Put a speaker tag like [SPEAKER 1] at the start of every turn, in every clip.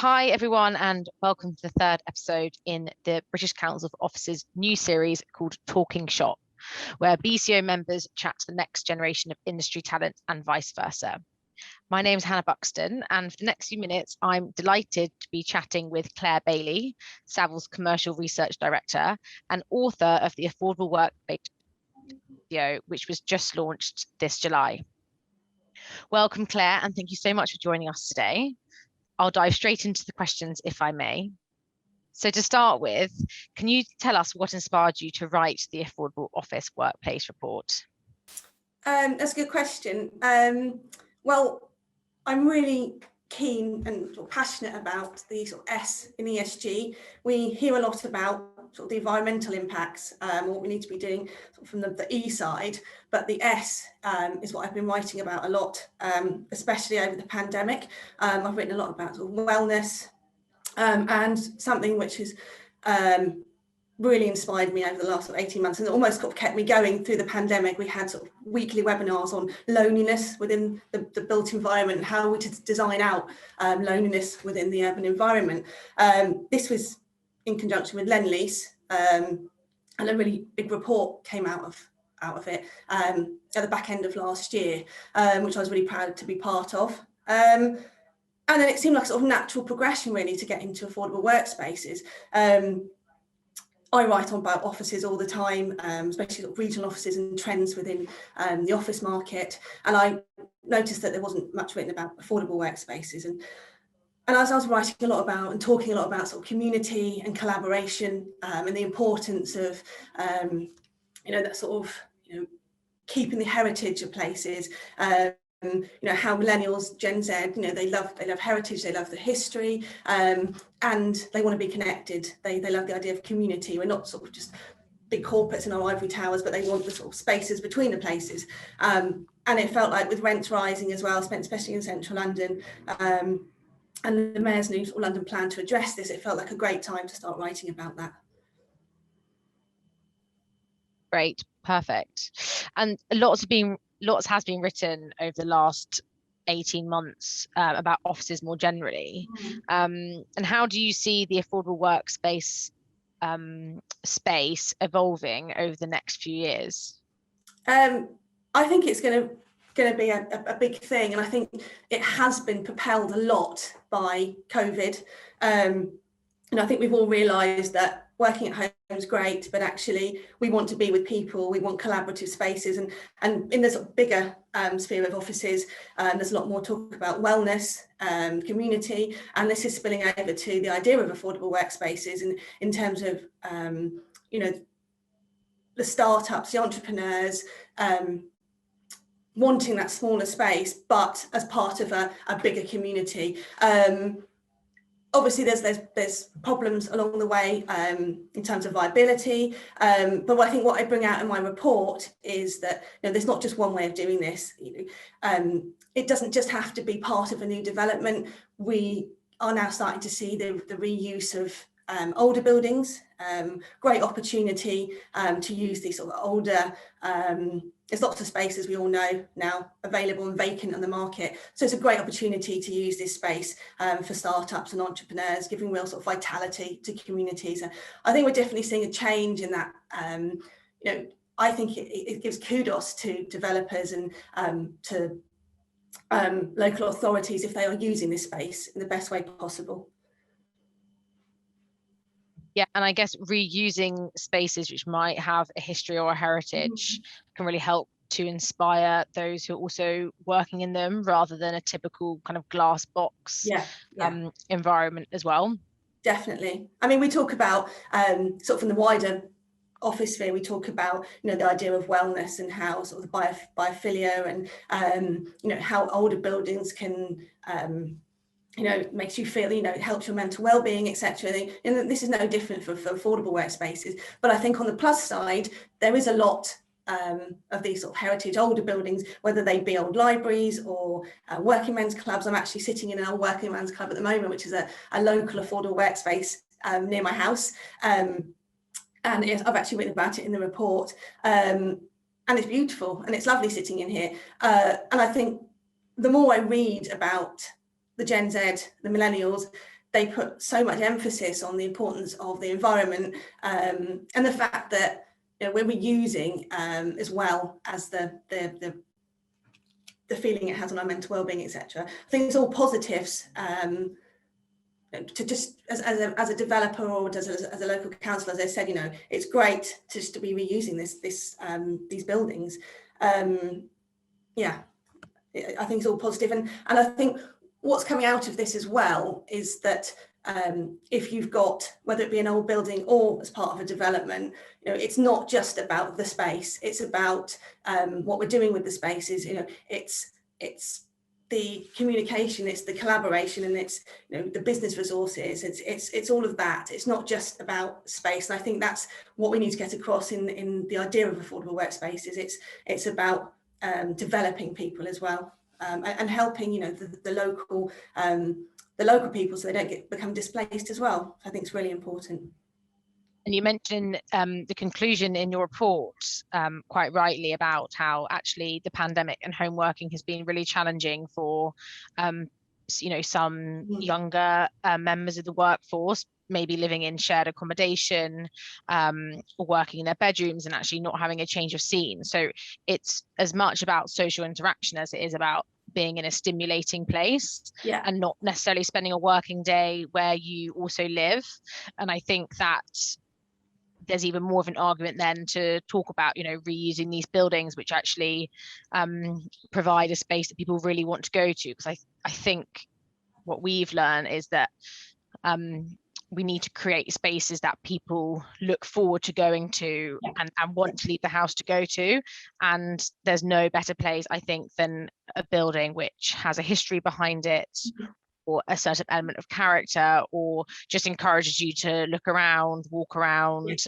[SPEAKER 1] Hi everyone, and welcome to the third episode in the British Council of Office's new series called Talking Shop, where BCO members chat to the next generation of industry talent and vice versa. My name is Hannah Buxton, and for the next few minutes, I'm delighted to be chatting with Clare Bailey, Savills Commercial Research Director and author of the Affordable Workspace BCO, which was just launched this July. Welcome, Clare, and thank you so much for joining us today. I'll dive straight into the questions, if I may. So to start with, can you tell us what inspired you to write the Affordable Office Workplace Report?
[SPEAKER 2] That's a good question. Well, I'm really keen and passionate about the sort of S in ESG. We hear a lot about sort of the environmental impacts, what we need to be doing from the E side, but the S is what I've been writing about a lot, especially over the pandemic. I've written a lot about sort of wellness, and something which has really inspired me over the last 18 months and almost sort of kept me going through the pandemic. We had sort of weekly webinars on loneliness within the built environment and how we to design out loneliness within the urban environment. This was in conjunction with Lend-Lease, and a really big report came out of it at the back end of last year, which I was really proud to be part of. And then it seemed like a sort of natural progression really to get into affordable workspaces. I write on about offices all the time, especially sort of regional offices and trends within the office market. And I noticed that there wasn't much written about affordable workspaces. And as I was writing a lot about and talking a lot about sort of community and collaboration, and the importance of, that sort of, keeping the heritage of places, how millennials, Gen Z, they love heritage, they love the history, and they want to be connected. They love the idea of community. We're not sort of just big corporates in our ivory towers, but they want the sort of spaces between the places. And it felt like with rents rising as well, especially in central London, and the Mayor's new London plan to address this, it felt like a great time to start writing about that.
[SPEAKER 1] Great, perfect. And lots has been written over the last 18 months about offices more generally. And how do you see the affordable workspace space evolving over the next few years?
[SPEAKER 2] I think it's going to be a big thing, and I think it has been propelled a lot by COVID. I think we've all realised that working at home is great, but actually we want to be with people, we want collaborative spaces, and in this sort of bigger sphere of offices, there's a lot more talk about wellness, community, and this is spilling over to the idea of affordable workspaces in terms of the startups, the entrepreneurs, wanting that smaller space, but as part of a bigger community. Obviously, there's problems along the way in terms of viability, but I think what I bring out in my report is that there's not just one way of doing this. It doesn't just have to be part of a new development. We are now starting to see the reuse of older buildings, great opportunity to use these sort of older. There's lots of spaces we all know now available and vacant on the market. So it's a great opportunity to use this space for startups and entrepreneurs, giving real sort of vitality to communities. And I think we're definitely seeing a change in that. I think it gives kudos to developers and to local authorities if they are using this space in the best way possible.
[SPEAKER 1] Yeah, and I guess reusing spaces which might have a history or a heritage can really help to inspire those who are also working in them rather than a typical kind of glass box environment as well.
[SPEAKER 2] Definitely. I mean, we talk about sort of from the wider office sphere, we talk about the idea of wellness and how sort of the biophilia and how older buildings can makes you feel, it helps your mental well-being, etc. And this is no different for affordable workspaces. But I think on the plus side, there is a lot of these sort of heritage older buildings, whether they be old libraries or working men's clubs. I'm actually sitting in an old working men's club at the moment, which is a local affordable workspace near my house. And I've actually written about it in the report. And it's beautiful and it's lovely sitting in here. And I think the more I read about the Gen Z, the millennials, they put so much emphasis on the importance of the environment, and the fact that, you know, we're reusing as well as the feeling it has on our mental well-being, etc. I think it's all positives. To just as a developer or as a local council, as I said, you know, it's great just to be reusing these buildings. Yeah, I think it's all positive, and I think what's coming out of this as well is that if you've got, whether it be an old building or as part of a development, you know, it's not just about the space, it's about what we're doing with the spaces. You know, it's the communication, it's the collaboration, and it's, you know, the business resources, it's all of that. It's not just about space, and I think that's what we need to get across in the idea of affordable workspaces. It's about developing people as well, and helping, you know, the local people so they don't become displaced as well. I think it's really important.
[SPEAKER 1] And you mentioned the conclusion in your report quite rightly about how actually the pandemic and home working has been really challenging for, you know, some younger members of the workforce, maybe living in shared accommodation or working in their bedrooms and actually not having a change of scene. So it's as much about social interaction as it is about being in a stimulating place, and not necessarily spending a working day where you also live. And I think that there's even more of an argument then to talk about, you know, reusing these buildings, which actually provide a space that people really want to go to. Because I think what we've learned is that we need to create spaces that people look forward to going to and want to leave the house to go to. And there's no better place, I think, than a building which has a history behind it, or a certain element of character, or just encourages you to look around, walk around,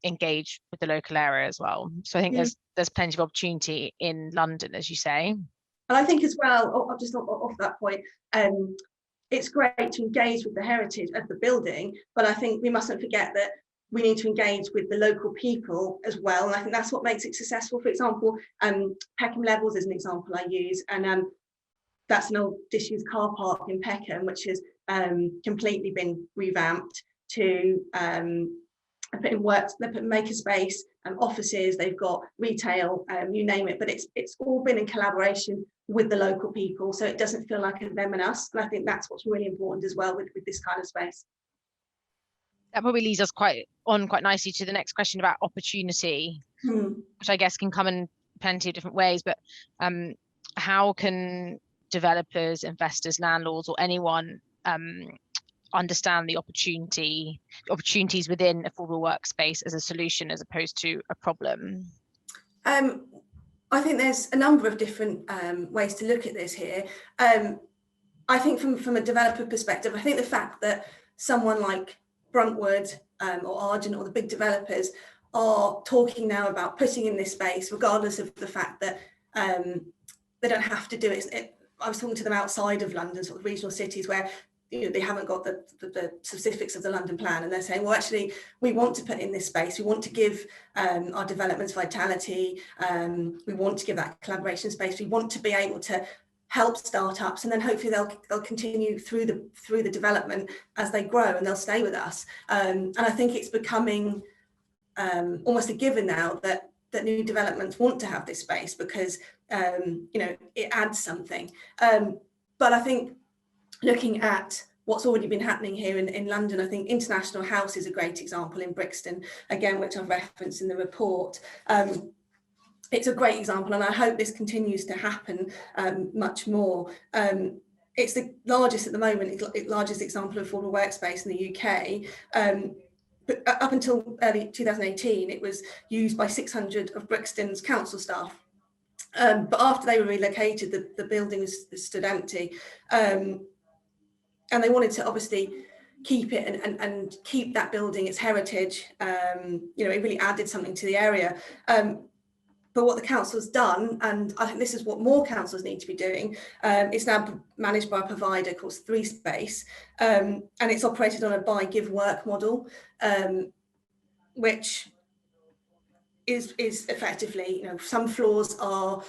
[SPEAKER 1] engage with the local area as well. So I think there's plenty of opportunity in London, as you say.
[SPEAKER 2] And I think as well, just off that point, it's great to engage with the heritage of the building, but I think we mustn't forget that we need to engage with the local people as well. And I think that's what makes it successful. For example, Peckham Levels is an example I use, and that's an old disused car park in Peckham, which has completely been revamped to put in works. They put makerspace and offices. They've got retail, you name it. But it's all been in collaboration with the local people, so it doesn't feel like a them and us. And I think that's what's really important as well with this kind of space.
[SPEAKER 1] That probably leads us quite nicely to the next question about opportunity, which I guess can come in plenty of different ways. But how can developers, investors, landlords, or anyone understand the opportunities within affordable workspace as a solution as opposed to a problem?
[SPEAKER 2] I think there's a number of different ways to look at this here. I think from a developer perspective, I think the fact that someone like Bruntwood or Argent or the big developers are talking now about putting in this space, regardless of the fact that they don't have to do it. I was talking to them outside of London, sort of regional cities where, you know, they haven't got the specifics of the London plan, and they're saying, well, actually, we want to put in this space. We want to give our developments vitality. We want to give that collaboration space. We want to be able to help startups, and then hopefully they'll continue through the development as they grow, and they'll stay with us. And I think it's becoming almost a given now that new developments want to have this space because you know, it adds something. But I think looking at what's already been happening here in London, I think International House is a great example in Buxton, again, which I've referenced in the report. It's a great example, and I hope this continues to happen much more. It's the largest at the moment, largest example of affordable workspace in the UK. But up until early 2018, it was used by 600 of Buxton's council staff. But after they were relocated, the building stood empty. And they wanted to obviously keep it and keep that building, its heritage. You know, it really added something to the area. But what the council's done, and I think this is what more councils need to be doing, it's now managed by a provider called 3 Space, and it's operated on a buy, give, work model, which is effectively, you know, some floors are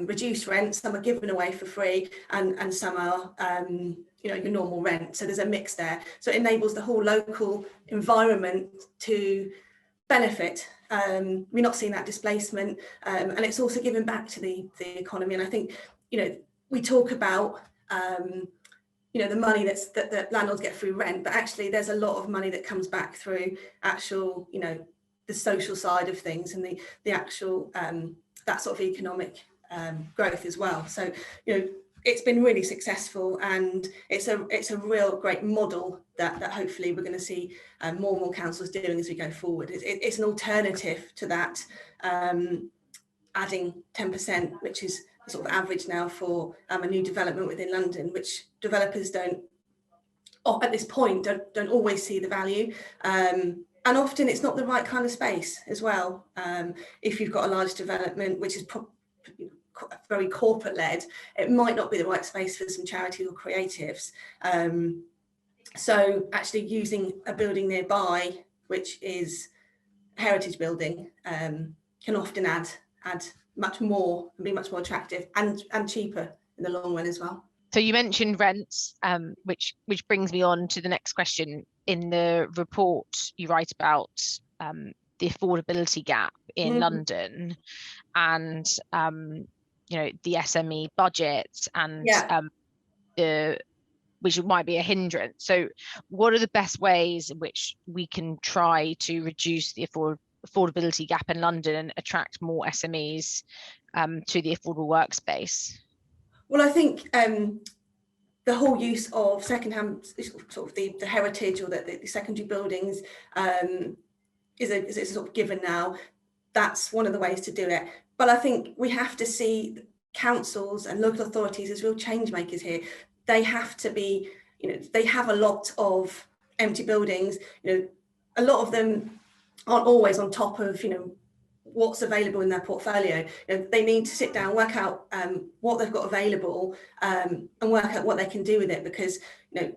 [SPEAKER 2] reduced rent, some are given away for free, and some are you know, your normal rent. So there's a mix there. So it enables the whole local environment to benefit. We're not seeing that displacement, and it's also giving back to the economy. And I think, you know, we talk about you know, the money that landlords get through rent, but actually there's a lot of money that comes back through actual, you know, the social side of things and the actual that sort of economic growth as well. So, you know, it's been really successful, and it's a real great model that hopefully we're going to see more and more councils doing as we go forward. It's an alternative to that adding 10%, which is the sort of average now for a new development within London, which developers don't, at this point, don't always see the value. And often it's not the right kind of space as well. If you've got a large development, which is very corporate led, it might not be the right space for some charities or creatives. So actually using a building nearby, which is a heritage building, can often add much more and be much more attractive and cheaper in the long run as well.
[SPEAKER 1] So you mentioned rents, which brings me on to the next question. In the report, you write about the affordability gap in London, and you know, the SME budget, and which might be a hindrance. So what are the best ways in which we can try to reduce the affordability gap in London and attract more SMEs to the affordable workspace?
[SPEAKER 2] Well, I think the whole use of secondhand, sort of the heritage or the secondary buildings is a sort of given now. That's one of the ways to do it. But I think we have to see councils and local authorities as real change makers here. They have to be, you know, they have a lot of empty buildings. You know, a lot of them aren't always on top of, you know, what's available in their portfolio. You know, they need to sit down, work out what they've got available, and work out what they can do with it. Because, you know,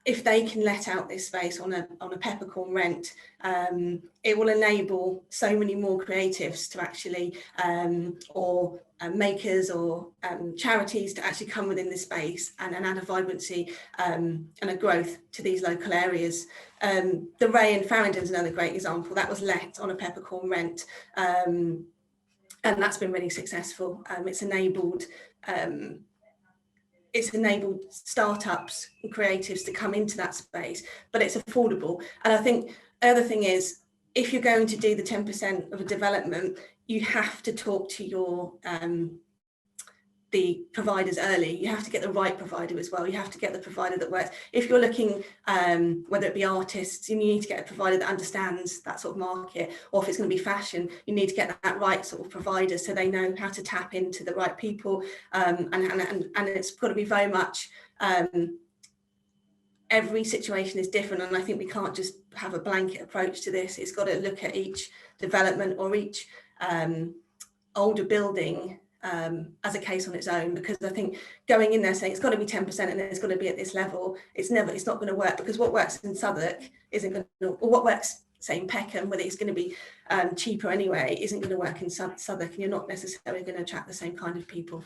[SPEAKER 2] if they can let out this space on a peppercorn rent, it will enable so many more creatives to actually, or makers or charities to actually come within this space and add a vibrancy and a growth to these local areas. The Ray in Farringdon is another great example. That was let on a peppercorn rent, and that's been really successful. It's enabled startups and creatives to come into that space, but it's affordable. And I think the other thing is, if you're going to do the 10% of a development, you have to talk to your the providers early. You have to get the right provider as well. You have to get the provider that works. If you're looking, whether it be artists, you need to get a provider that understands that sort of market, or if it's going to be fashion, you need to get that right sort of provider so they know how to tap into the right people. And it's got to be very much, every situation is different, and I think we can't just have a blanket approach to this. It's got to look at each development or each older building as a case on its own, because I think going in there saying it's got to be 10% and it's got to be at this level, it's not going to work, because what works in Southwark isn't going to, or what works, say, in Peckham, whether it's going to be cheaper anyway, isn't going to work in Southwark, and you're not necessarily going to attract the same kind of people.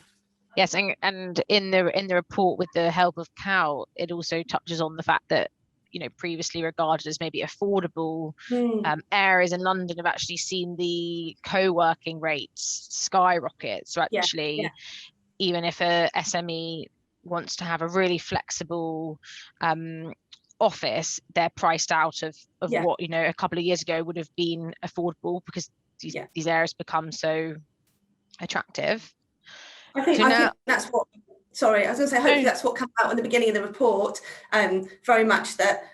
[SPEAKER 1] Yes, and in the report, with the help of Cal, it also touches on the fact that, you know, previously regarded as maybe affordable areas in London have actually seen the co-working rates skyrocket. So actually, even if a SME wants to have a really flexible office, they're priced out of what, you know, a couple of years ago would have been affordable, because these areas become so attractive.
[SPEAKER 2] I think that's what, sorry, I was going to say, hopefully that's what comes out in the beginning of the report, very much that,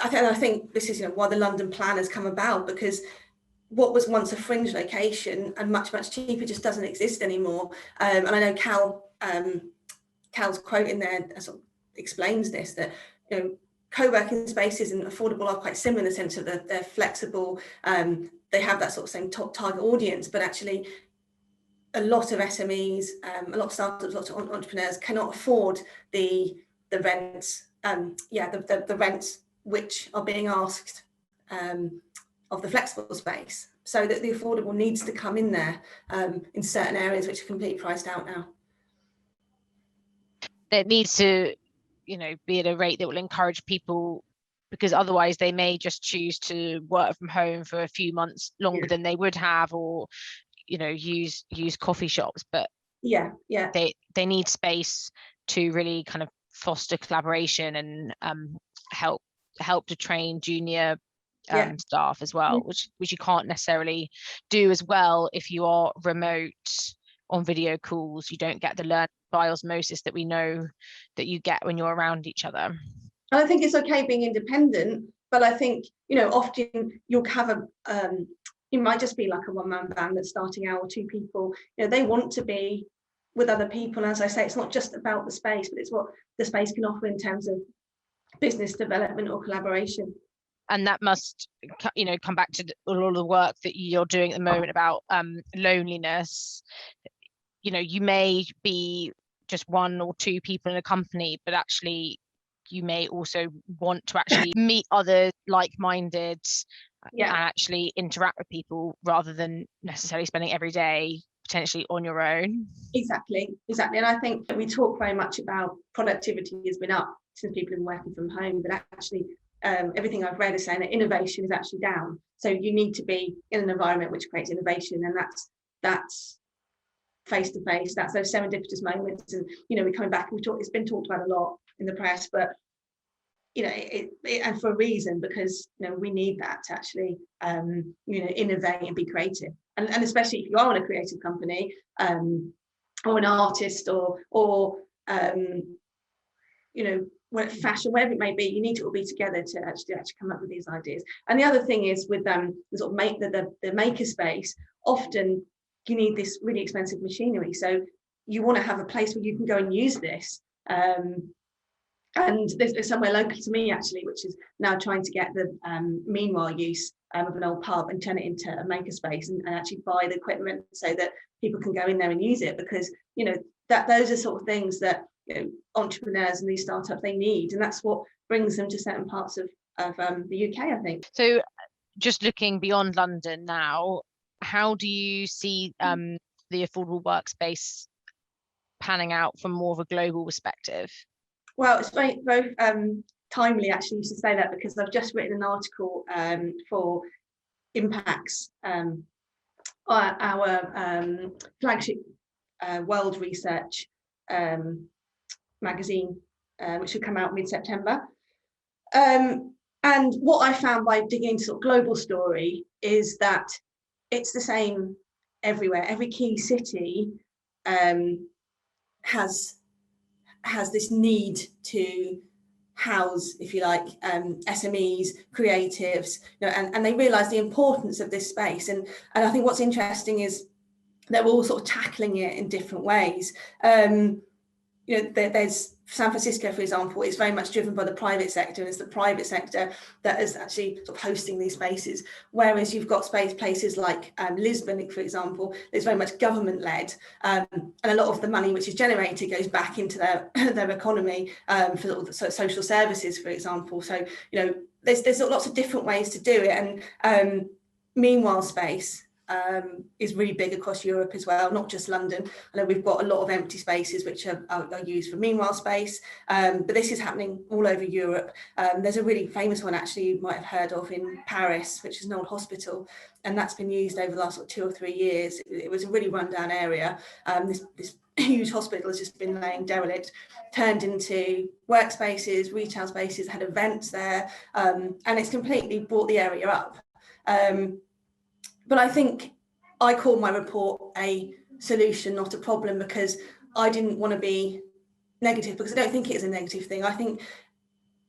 [SPEAKER 2] I think this is, you know, why the London plan has come about, because what was once a fringe location and much cheaper just doesn't exist anymore. And I know Cal's quote in there sort of explains this, that, you know, co-working spaces and affordable are quite similar in the sense of that they're flexible, they have that sort of same top target audience, but actually a lot of SMEs, a lot of startups, lots of entrepreneurs cannot afford the rents, the rents which are being asked of the flexible space. So that the affordable needs to come in there in certain areas which are completely priced out now.
[SPEAKER 1] it needs to, be at a rate that will encourage people, because otherwise they may just choose to work from home for a few months longer than they would have, or use coffee shops. But they need space to really kind of foster collaboration and help to train junior staff as well, which you can't necessarily do as well if you are remote on video calls. You don't get the learning by osmosis that we know that you get when you're around each other.
[SPEAKER 2] And I think it's okay being independent, but I think, often you'll have it might just be like a one-man band that's starting out, or two people. They want to be with other people. And as I say, it's not just about the space, but it's what the space can offer in terms of business development or collaboration.
[SPEAKER 1] And that must, come back to all the work that you're doing at the moment about loneliness. You may be just one or two people in a company, but actually you may also want to actually meet other like-minded and actually interact with people, rather than necessarily spending every day potentially on your own.
[SPEAKER 2] Exactly. And I think we talk very much about productivity has been up since people have been working from home, but actually everything I've read is saying that innovation is actually down. So you need to be in an environment which creates innovation, and that's face to face. That's those serendipitous moments. And we're coming back. It's been talked about a lot in the press, but and for a reason, because we need that to actually innovate and be creative. And especially if you are in a creative company, or an artist, or fashion, whatever it may be, you need to all be together to actually come up with these ideas. And the other thing is with the sort of the maker space, often you need this really expensive machinery, so you want to have a place where you can go and use this. And there's somewhere local to me actually, which is now trying to get the meanwhile use of an old pub and turn it into a makerspace, and actually buy the equipment so that people can go in there and use it, because that those are sort of things that entrepreneurs and these startups, they need, and that's what brings them to certain parts of the UK, I think.
[SPEAKER 1] So just looking beyond London now, how do you see the affordable workspace panning out from more of a global perspective?
[SPEAKER 2] Well, it's very timely actually you should say that, because I've just written an article for Impacts, our flagship World Research magazine, which will come out mid-September. And what I found by digging into sort of global story is that it's the same everywhere. Every key city has this need to house, if you like, SMEs, creatives, and they realise the importance of this space. And I think what's interesting is they're all sort of tackling it in different ways. There's San Francisco, for example, is very much driven by the private sector, and it's the private sector that is actually sort of hosting these spaces. Whereas you've got places like Lisbon, for example, is very much government-led, and a lot of the money which is generated goes back into their economy for social services, for example. So there's lots of different ways to do it, and meanwhile space is really big across Europe as well, not just London. I know we've got a lot of empty spaces which are used for meanwhile space, but this is happening all over Europe. There's a really famous one actually you might have heard of in Paris, which is an old hospital, and that's been used over the last 2 or 3 years. It was a really rundown area. This huge hospital has just been laying derelict, turned into workspaces, retail spaces, had events there, and it's completely brought the area up. But I think I call my report a solution, not a problem, because I didn't want to be negative, because I don't think it is a negative thing. I think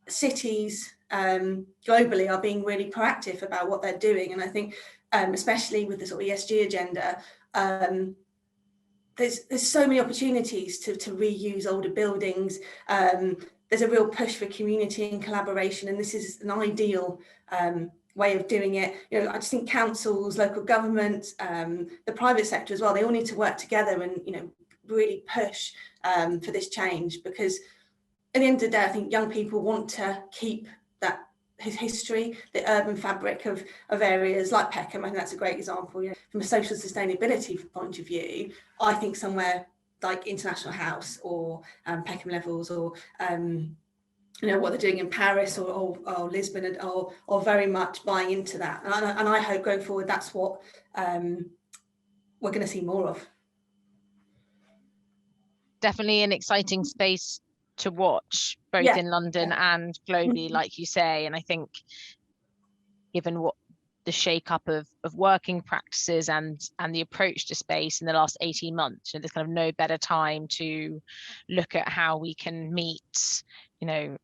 [SPEAKER 2] cities globally are being really proactive about what they're doing. And I think especially with the sort of ESG agenda, there's so many opportunities to reuse older buildings. There's a real push for community and collaboration, and this is an ideal way of doing it. I just think councils, local governments, the private sector as well, they all need to work together and really push for this change, because at the end of the day, I think young people want to keep that history, the urban fabric of areas like Peckham. I think that's a great example. From a social sustainability point of view, I think somewhere like International House or Peckham Levels, or you know, what they're doing in Paris or Lisbon, or very much buying into that. And I hope going forward that's what we're going to see more of.
[SPEAKER 1] Definitely an exciting space to watch, both in London and globally, like you say. And I think given what the shake-up of working practices and the approach to space in the last 18 months, there's kind of no better time to look at how we can meet, you know,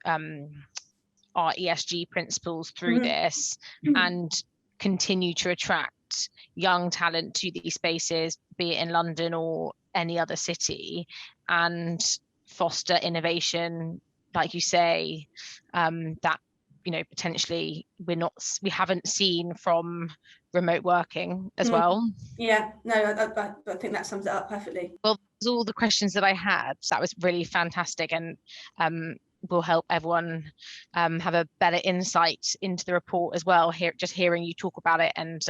[SPEAKER 1] our ESG principles through this and continue to attract young talent to these spaces, be it in London or any other city, and foster innovation, like you say, that, you know, potentially we haven't seen from remote working as well.
[SPEAKER 2] Yeah, no, I think that sums it up perfectly.
[SPEAKER 1] Well, that's all the questions that I had. That was really fantastic, and will help everyone have a better insight into the report as well, just hearing you talk about it and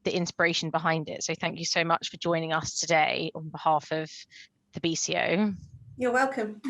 [SPEAKER 1] the inspiration behind it. So thank you so much for joining us today on behalf of the BCO.
[SPEAKER 2] You're welcome.